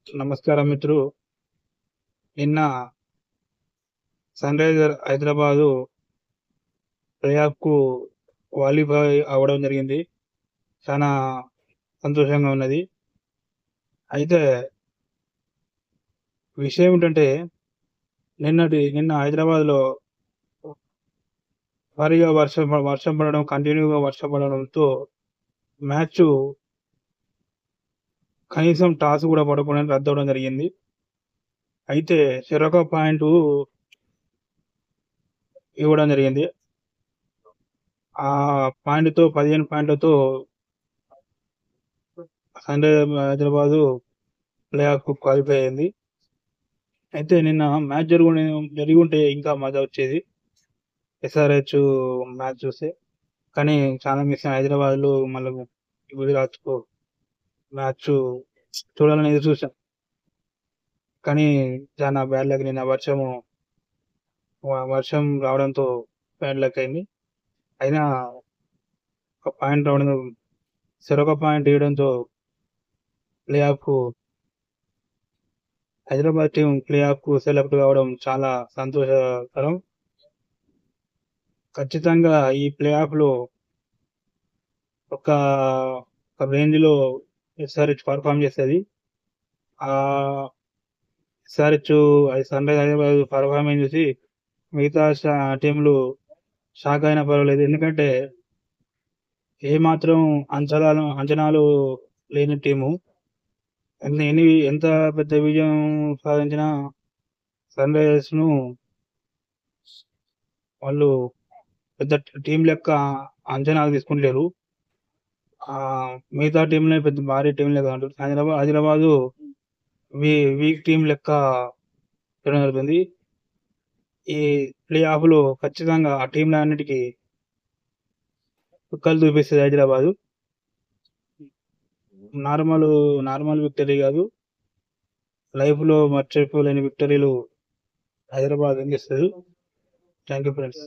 నమస్కారం మిత్రులు. నిన్న సన్ రైజర్ హైదరాబాదు ప్లే ఆఫ్‌కు క్వాలిఫై అవ్వడం జరిగింది. చాలా సంతోషంగా ఉన్నది. అయితే విషయం ఏంటంటే నిన్న హైదరాబాద్‌లో భారీగా వర్షం పడడం, కంటిన్యూగా వర్షం పడడంతో మ్యాచు కనీసం టాస్ కూడా పడకుండా రద్దవడం జరిగింది. అయితే చెరొక పాయింటు ఇవ్వడం జరిగింది. ఆ పాయింట్‌తో 15 పాయింట్లతో సన్ రైజర్ హైదరాబాదు ప్లే ఆఫ్‌కు క్వాలిఫై అయింది. అయితే నిన్న మ్యాచ్ జరిగుంటే ఇంకా మజా వచ్చేది. ఎస్ఆర్‌హెచ్ మ్యాచ్ చూస్తే. కానీ చాలా మిస్ హైదరాబాద్‌లో మళ్ళా గుజరాత్‌కు మ్యాచ్ చూడాలని ఎదురు చూసాం. కానీ చాలా బ్యాడ్ లక్. నిన్న వర్షం రావడంతో బ్యాడ్ లక్ అయింది. అయినా ఒక పాయింట్ రావడం, చెరొక పాయింట్ ఇవ్వడంతో ప్లే ఆఫ్‌కు హైదరాబాద్ టీమ్ ప్లే ఆఫ్‌కు సెలెక్ట్ కావడం చాలా సంతోషకరం. ఖచ్చితంగా ఈ ప్లే ఆఫ్‌లో ఒక రేంజ్‌లో ఎస్ఆర్‌హెచ్ పెర్ఫార్మ్ చేస్తది. SRH Sunrisers Hyderabad performance చూసి మిగతా టీమ్‌లు షాక్ అయినా పర్వాలేదు. ఎందుకంటే ఏమాత్రం అంచనాలు లేని టీము. ఎంత పెద్ద విజయం సాధించినా సన్ రైజర్స్‌ను వాళ్ళు పెద్ద టీమ్ లెక్క అంచనాకు తీసుకుంటలేరు. మిగతా టీమ్‌లే పెద్ద భారీ టీమ్ లెక్క అంటారు. హైదరాబాదు వీక్ టీమ్ లెక్క చూడడం జరుగుతుంది. ఈ ప్లే ఆఫ్‌లో ఖచ్చితంగా ఆ టీమ్‌లన్నిటికి చుక్కలు చూపిస్తది హైదరాబాదు. నార్మల్ విక్టరీ కాదు. లైఫ్‌లో మర్చిపోలేని విక్టరీలు హైదరాబాద్ అందిస్తది. Thank you friends.